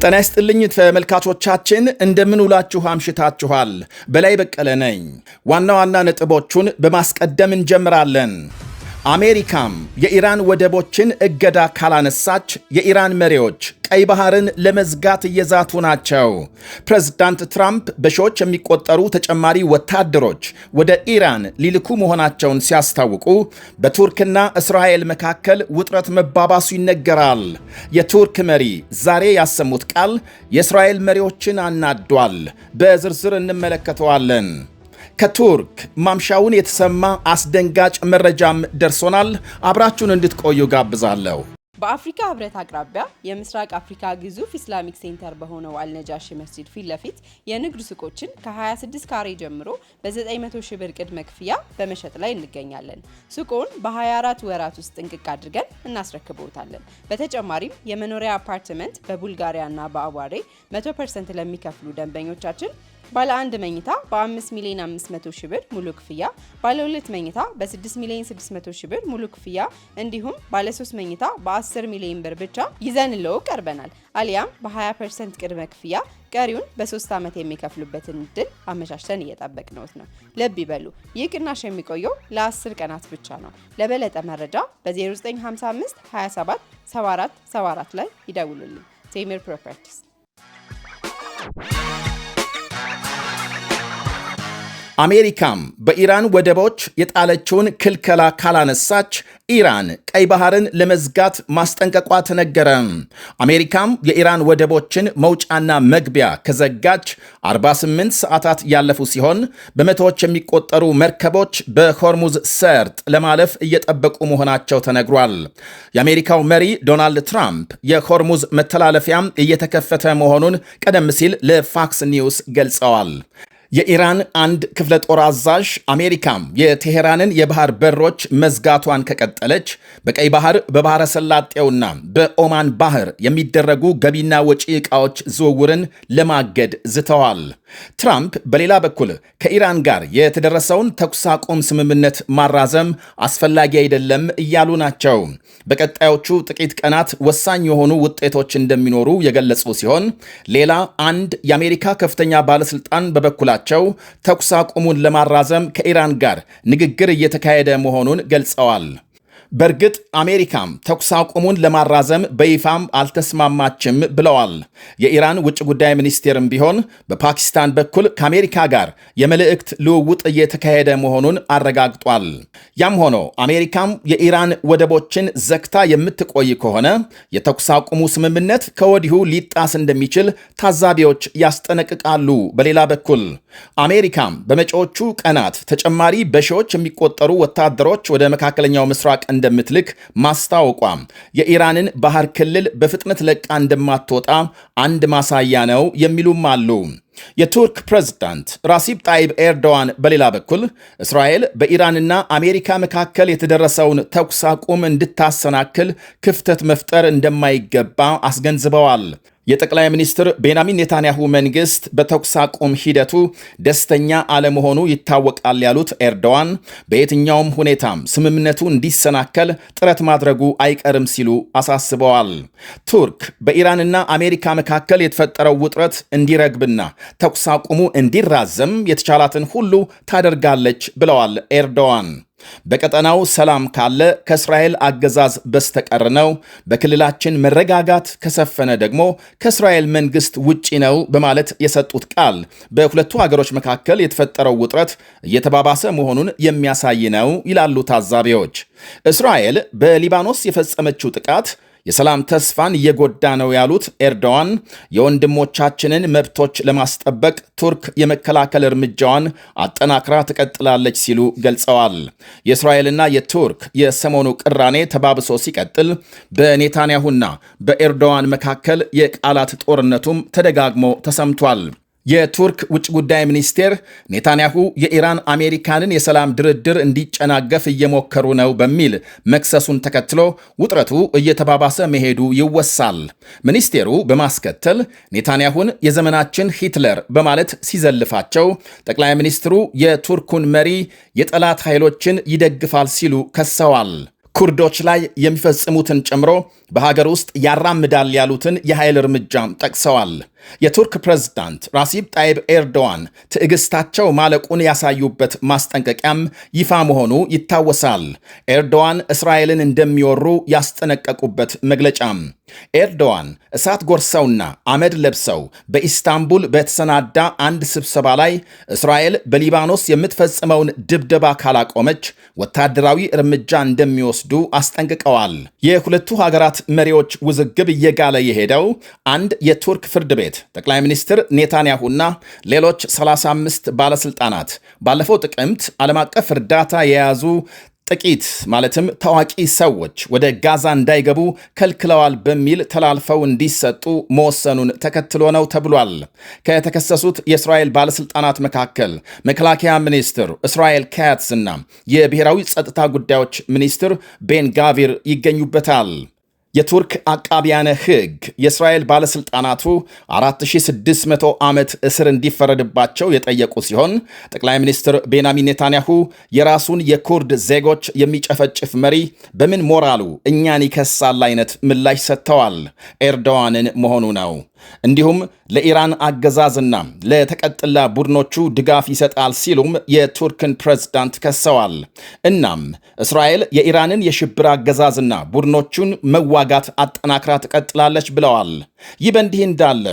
ጤና ይስጥልኝ ተመልካቾቻችን፣ እንደምን ውላችሁ አምሽታችኋል? በላይ በቀለ ነኝ። ዋና ዋና ነጥቦቹን በማስቀደም እንጀምራለን። አሜሪካም የኢራን ወደቦችን እገዳ ካላነሳች የኢራን መሪዎች ቀይ ባህርን ለመዝጋት እየዛቱ ናቸው። ፕሬዝዳንት ትራምፕ በሺዎች የሚቆጠሩ ተጨማሪ ወታደሮች ወደ ኢራን ሊልኩ መሆናቸውን ሲያስታውቁ በቱርክና እስራኤል መካከል ውጥረት መባባሱ ይነገራል። የቱርክ መሪ ዛሬ ያሰሙት ቃል የእስራኤል መሪዎችን አናዷል። በዝርዝር እንመለከተዋለን። ከቱርክ ማምሻውን የተሰማ አስደንጋጭ መረጃም ደርሶናል። አብራችሁን እንድትቆዩ ጋብዛለሁ። በአፍሪካ ህብረት አቅራቢያ የምስራቅ አፍሪካ ግዙፍ ኢስላሚክ ሴንተር በሆነው አልነጃሺ መስጂድ ፊት ለፊት የንግድ ሱቆችን ከ26 ካሬ ጀምሮ በ900 ሺህ ብር ቅድመ ክፍያ በመሸጥ ላይ እንገኛለን። ሱቁን በ24 ወራት ውስጥ ጥንቅቅ አድርገን እናስረክበውታለን። በተጨማሪም የመኖሪያ አፓርትመንት በቡልጋሪያና በአዋሬ 100% ለሚከፍሉ ደንበኞቻችን ባለ 1 መኝታ በ5 ሚሊዮን 500 ሺህ ብር ሙሉ ክፍያ፣ ባለ 2 መኝታ በ6 ሚሊዮን 600 ሺህ ብር ሙሉ ክፍያ እንዲሁም ባለ 3 መኝታ በ10 ሚሊዮን ብር ብቻ ይዘንልዎ ቀርበናል። አሊያም በ20% ቅድመ ክፍያ ቀሪውን በ3 ዓመት የሚከፍሉበትን እድል አመቻችተን እየጠበቅነዎት ነው። ልብ ይበሉ፣ ይህ ቅናሽ የሚቆየው ለ10 ቀናት ብቻ ነው። ለበለጠ መረጃ በ0955 27 74 74 ላይ ይደውሉልን። ቴምር ፕሮፐርቲስ። አሜሪካም በኢራን ወደቦች የጣለችውን ክልከላ ካላነሳች ኢራን ቀይ ባህርን ለመዝጋት ማስጠንቀቋ ተነገረ። አሜሪካም የኢራን ወደቦችን መውጫና መግቢያ ከዘጋች 48 ሰዓታት ያለፉ ሲሆን በመቶዎች የሚቆጠሩ መርከቦች በሆርሙዝ ሰርጥ ለማለፍ እየጠበቁ መሆናቸው ተነግሯል። የአሜሪካው መሪ ዶናልድ ትራምፕ የሆርሙዝ መተላለፊያም እየተከፈተ መሆኑን ቀደም ሲል ለፋክስ ኒውስ ገልጸዋል። የኢራን አንድ ክፍለ ጦር አዛዥ አሜሪካም የቴሄራንን የባህር በሮች መዝጋቷን ከቀጠለች በቀይ ባህር፣ በባህረ ሰላጤውና በኦማን ባህር የሚደረጉ ገቢና ወጪ ዕቃዎች ዝውውርን ለማገድ ዝተዋል። ትራምፕ በሌላ በኩል ከኢራን ጋር የተደረሰውን ተኩስ አቁም ስምምነት ማራዘም አስፈላጊ አይደለም እያሉ ናቸው። በቀጣዮቹ ጥቂት ቀናት ወሳኝ የሆኑ ውጤቶች እንደሚኖሩ የገለጹ ሲሆን ሌላ አንድ የአሜሪካ ከፍተኛ ባለስልጣን በበኩላቸው ተኩስ አቁሙን ለማራዘም ከኢራን ጋር ንግግር እየተካሄደ መሆኑን ገልጸዋል። በእርግጥ አሜሪካም ተኩስ አቁሙን ለማራዘም በይፋም አልተስማማችም ብለዋል። የኢራን ውጭ ጉዳይ ሚኒስቴርም ቢሆን በፓኪስታን በኩል ከአሜሪካ ጋር የመልእክት ልውውጥ እየተካሄደ መሆኑን አረጋግጧል። ያም ሆኖ አሜሪካም የኢራን ወደቦችን ዘግታ የምትቆይ ከሆነ የተኩስ አቁሙ ስምምነት ከወዲሁ ሊጣስ እንደሚችል ታዛቢዎች ያስጠነቅቃሉ። በሌላ በኩል አሜሪካም በመጪዎቹ ቀናት ተጨማሪ በሺዎች የሚቆጠሩ ወታደሮች ወደ መካከለኛው ምስራቅ እንደምትልክ ማስታወቋም የኢራንን ባህር ክልል በፍጥነት ለቃ እንደማትወጣ አንድ ማሳያ ነው የሚሉም አሉ። የቱርክ ፕሬዝዳንት ራሲብ ጣይብ ኤርዶዋን በሌላ በኩል እስራኤል በኢራንና አሜሪካ መካከል የተደረሰውን ተኩስ አቁም እንድታሰናክል ክፍተት መፍጠር እንደማይገባ አስገንዝበዋል። የጠቅላይ ሚኒስትር ቤንያሚን ኔታንያሁ መንግስት በተኩስ አቁም ሂደቱ ደስተኛ አለመሆኑ ይታወቃል ያሉት ኤርዶዋን በየትኛውም ሁኔታም ስምምነቱ እንዲሰናከል ጥረት ማድረጉ አይቀርም ሲሉ አሳስበዋል። ቱርክ በኢራንና አሜሪካ መካከል የተፈጠረው ውጥረት እንዲረግብና ተኩስ አቁሙ እንዲራዘም የተቻላትን ሁሉ ታደርጋለች ብለዋል ኤርዶዋን። በቀጠናው ሰላም ካለ ከእስራኤል አገዛዝ በስተቀር ነው፣ በክልላችን መረጋጋት ከሰፈነ ደግሞ ከእስራኤል መንግስት ውጪ ነው በማለት የሰጡት ቃል በሁለቱ ሀገሮች መካከል የተፈጠረው ውጥረት እየተባባሰ መሆኑን የሚያሳይ ነው ይላሉ ታዛቢዎች። እስራኤል በሊባኖስ የፈጸመችው ጥቃት የሰላም ተስፋን እየጎዳ ነው ያሉት ኤርዶዋን የወንድሞቻችንን መብቶች ለማስጠበቅ ቱርክ የመከላከል እርምጃዋን አጠናክራ ትቀጥላለች ሲሉ ገልጸዋል። የእስራኤልና የቱርክ የሰሞኑ ቅራኔ ተባብሶ ሲቀጥል በኔታንያሁና በኤርዶዋን መካከል የቃላት ጦርነቱም ተደጋግሞ ተሰምቷል። የቱርክ ውጭ ጉዳይ ሚኒስቴር ኔታንያሁ የኢራን አሜሪካንን የሰላም ድርድር እንዲጨናገፍ እየሞከሩ ነው በሚል መክሰሱን ተከትሎ ውጥረቱ እየተባባሰ መሄዱ ይወሳል። ሚኒስቴሩ በማስከተል ኔታንያሁን የዘመናችን ሂትለር በማለት ሲዘልፋቸው፣ ጠቅላይ ሚኒስትሩ የቱርኩን መሪ የጠላት ኃይሎችን ይደግፋል ሲሉ ከሰዋል። ኩርዶች ላይ የሚፈጽሙትን ጨምሮ በሀገር ውስጥ ያራምዳል ያሉትን የኃይል እርምጃም ጠቅሰዋል። የቱርክ ፕሬዝዳንት ራሲብ ጣይብ ኤርዶዋን ትዕግስታቸው ማለቁን ያሳዩበት ማስጠንቀቂያም ይፋ መሆኑ ይታወሳል። ኤርዶዋን እስራኤልን እንደሚወሩ ያስጠነቀቁበት መግለጫም ኤርዶዋን እሳት ጎርሰውና አመድ ለብሰው በኢስታንቡል በተሰናዳ አንድ ስብሰባ ላይ እስራኤል በሊባኖስ የምትፈጽመውን ድብደባ ካላቆመች ወታደራዊ እርምጃ እንደሚወስዱ አስጠንቅቀዋል። የሁለቱ ሀገራት መሪዎች ውዝግብ እየጋለ የሄደው አንድ የቱርክ ፍርድ ቤት ጠቅላይ ሚኒስትር ኔታንያሁና ሌሎች 35 ባለስልጣናት ባለፈው ጥቅምት ዓለም አቀፍ እርዳታ የያዙ ጥቂት ማለትም ታዋቂ ሰዎች ወደ ጋዛ እንዳይገቡ ከልክለዋል በሚል ተላልፈው እንዲሰጡ መወሰኑን ተከትሎ ነው ተብሏል። ከተከሰሱት የእስራኤል ባለስልጣናት መካከል መከላከያ ሚኒስትር እስራኤል ካትስ እና የብሔራዊ ጸጥታ ጉዳዮች ሚኒስትር ቤን ጋቪር ይገኙበታል። የቱርክ አቃቢያነ ሕግ የእስራኤል ባለሥልጣናቱ 4600 ዓመት እስር እንዲፈረድባቸው የጠየቁ ሲሆን ጠቅላይ ሚኒስትር ቤንያሚን ኔታንያሁ የራሱን የኩርድ ዜጎች የሚጨፈጭፍ መሪ በምን ሞራሉ እኛን ይከሳል አይነት ምላሽ ሰጥተዋል። ኤርዶዋንን መሆኑ ነው። እንዲሁም ለኢራን አገዛዝና ለተቀጥላ ቡድኖቹ ድጋፍ ይሰጣል ሲሉም የቱርክን ፕሬዝዳንት ከሰዋል። እናም እስራኤል የኢራንን የሽብር አገዛዝና ቡድኖቹን መዋጋት አጠናክራ ትቀጥላለች ብለዋል። ይህ በእንዲህ እንዳለ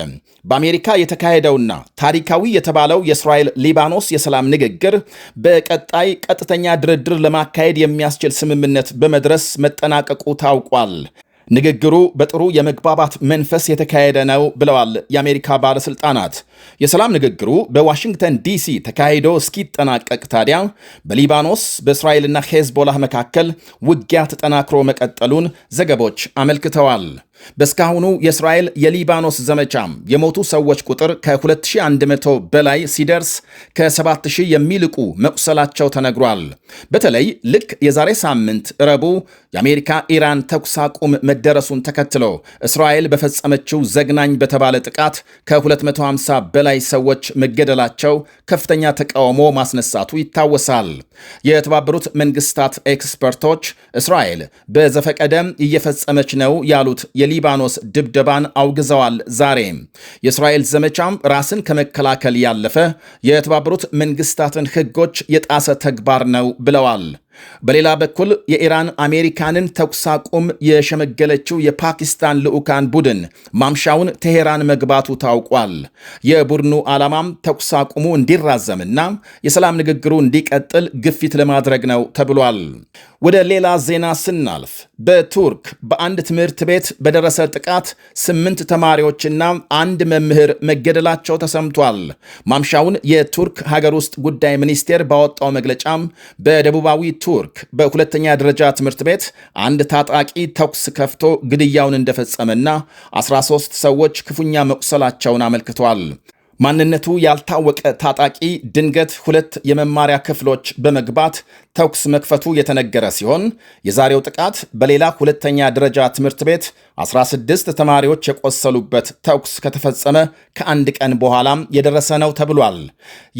በአሜሪካ የተካሄደውና ታሪካዊ የተባለው የእስራኤል ሊባኖስ የሰላም ንግግር በቀጣይ ቀጥተኛ ድርድር ለማካሄድ የሚያስችል ስምምነት በመድረስ መጠናቀቁ ታውቋል። ንግግሩ በጥሩ የመግባባት መንፈስ የተካሄደ ነው ብለዋል የአሜሪካ ባለስልጣናት። የሰላም ንግግሩ በዋሽንግተን ዲሲ ተካሂዶ እስኪጠናቀቅ ታዲያ በሊባኖስ በእስራኤልና ሄዝቦላህ መካከል ውጊያ ተጠናክሮ መቀጠሉን ዘገቦች አመልክተዋል። በእስካሁኑ የእስራኤል የሊባኖስ ዘመቻም የሞቱ ሰዎች ቁጥር ከ2100 በላይ ሲደርስ ከ7000 የሚልቁ መቁሰላቸው ተነግሯል። በተለይ ልክ የዛሬ ሳምንት ረቡዕ የአሜሪካ ኢራን ተኩስ አቁም መደረሱን ተከትሎ እስራኤል በፈጸመችው ዘግናኝ በተባለ ጥቃት ከ250 በላይ ሰዎች መገደላቸው ከፍተኛ ተቃውሞ ማስነሳቱ ይታወሳል። የተባበሩት መንግስታት ኤክስፐርቶች እስራኤል በዘፈቀደም እየፈጸመች ነው ያሉት የሊባኖስ ድብደባን አውግዘዋል። ዛሬ የእስራኤል ዘመቻም ራስን ከመከላከል ያለፈ የተባበሩት መንግስታትን ሕጎች የጣሰ ተግባር ነው ብለዋል። በሌላ በኩል የኢራን አሜሪካንን ተኩስ አቁም የሸመገለችው የፓኪስታን ልዑካን ቡድን ማምሻውን ቴሄራን መግባቱ ታውቋል። የቡድኑ ዓላማም ተኩስ አቁሙ እንዲራዘምና የሰላም ንግግሩ እንዲቀጥል ግፊት ለማድረግ ነው ተብሏል። ወደ ሌላ ዜና ስናልፍ በቱርክ በአንድ ትምህርት ቤት በደረሰ ጥቃት 8 ተማሪዎችና አንድ መምህር መገደላቸው ተሰምቷል። ማምሻውን የቱርክ ሀገር ውስጥ ጉዳይ ሚኒስቴር ባወጣው መግለጫም በደቡባዊ ቱርክ በሁለተኛ ደረጃ ትምህርት ቤት አንድ ታጣቂ ተኩስ ከፍቶ ግድያውን እንደፈጸመና 13 ሰዎች ክፉኛ መቁሰላቸውን አመልክቷል። ማንነቱ ያልታወቀ ታጣቂ ድንገት 2 የመማሪያ ክፍሎች በመግባት ተኩስ መክፈቱ የተነገረ ሲሆን የዛሬው ጥቃት በሌላ ሁለተኛ ደረጃ ትምህርት ቤት 16 ተማሪዎች የቆሰሉበት ተኩስ ከተፈጸመ ከአንድ ቀን በኋላም የደረሰ ነው ተብሏል።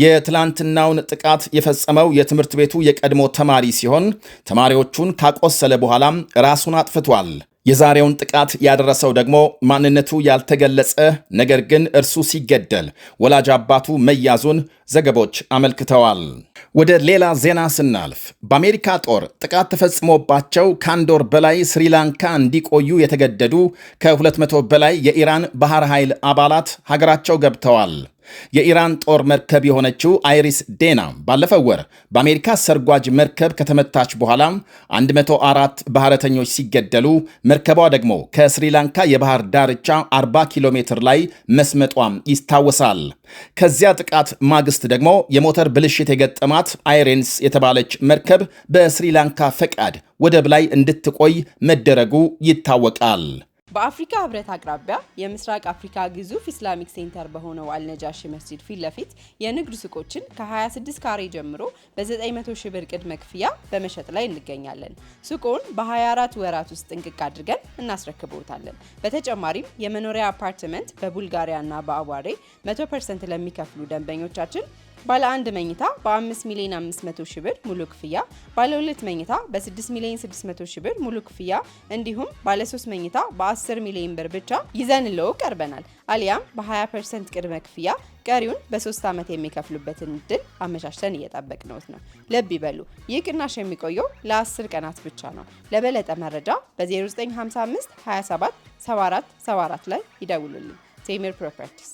የትላንትናውን ጥቃት የፈጸመው የትምህርት ቤቱ የቀድሞ ተማሪ ሲሆን ተማሪዎቹን ካቆሰለ በኋላም ራሱን አጥፍቷል። የዛሬውን ጥቃት ያደረሰው ደግሞ ማንነቱ ያልተገለጸ ነገር ግን እርሱ ሲገደል ወላጅ አባቱ መያዙን ዘገቦች አመልክተዋል። ወደ ሌላ ዜና ስናልፍ በአሜሪካ ጦር ጥቃት ተፈጽሞባቸው ከአንድ ወር በላይ ስሪላንካ እንዲቆዩ የተገደዱ ከ200 በላይ የኢራን ባህር ኃይል አባላት ሀገራቸው ገብተዋል። የኢራን ጦር መርከብ የሆነችው አይሪስ ዴና ባለፈው ወር በአሜሪካ ሰርጓጅ መርከብ ከተመታች በኋላ 104 ባህረተኞች ሲገደሉ መርከቧ ደግሞ ከስሪላንካ የባህር ዳርቻ 40 ኪሎ ሜትር ላይ መስመጧም ይታወሳል። ከዚያ ጥቃት ማግስት ደግሞ የሞተር ብልሽት የገጠማት አይሬንስ የተባለች መርከብ በስሪላንካ ፈቃድ ወደብ ላይ እንድትቆይ መደረጉ ይታወቃል። በአፍሪካ ህብረት አቅራቢያ የምስራቅ አፍሪካ ግዙፍ ኢስላሚክ ሴንተር በሆነው አልነጃሺ መስጂድ ፊት ለፊት የንግድ ሱቆችን ከ26 ካሬ ጀምሮ በ900 ሺህ ብር ቅድመ ክፍያ በመሸጥ ላይ እንገኛለን። ሱቁን በ24 ወራት ውስጥ ጥንቅቅ አድርገን እናስረክብዎታለን። በተጨማሪም የመኖሪያ አፓርትመንት በቡልጋሪያና በአዋሬ 100% ለሚከፍሉ ደንበኞቻችን ባለ 1 መኝታ በ5 ሚሊዮን 500 ሺህ ብር ሙሉ ክፍያ፣ ባለ 2 መኝታ በ6 ሚሊዮን 600 ሺህ ብር ሙሉ ክፍያ እንዲሁም ባለ 3 መኝታ በ10 ሚሊዮን ብር ብቻ ይዘንልዎ ቀርበናል። አሊያም በ20% ቅድመ ክፍያ ቀሪውን በ3 ዓመት የሚከፍሉበትን እድል አመቻችተን እየጠበቅነዎት ነው። ልብ ይበሉ፣ ይህ ቅናሽ የሚቆየው ለ10 ቀናት ብቻ ነው። ለበለጠ መረጃ በ0955 27 74 74 ላይ ይደውሉልን። ቴምር ፕሮፐርቲስ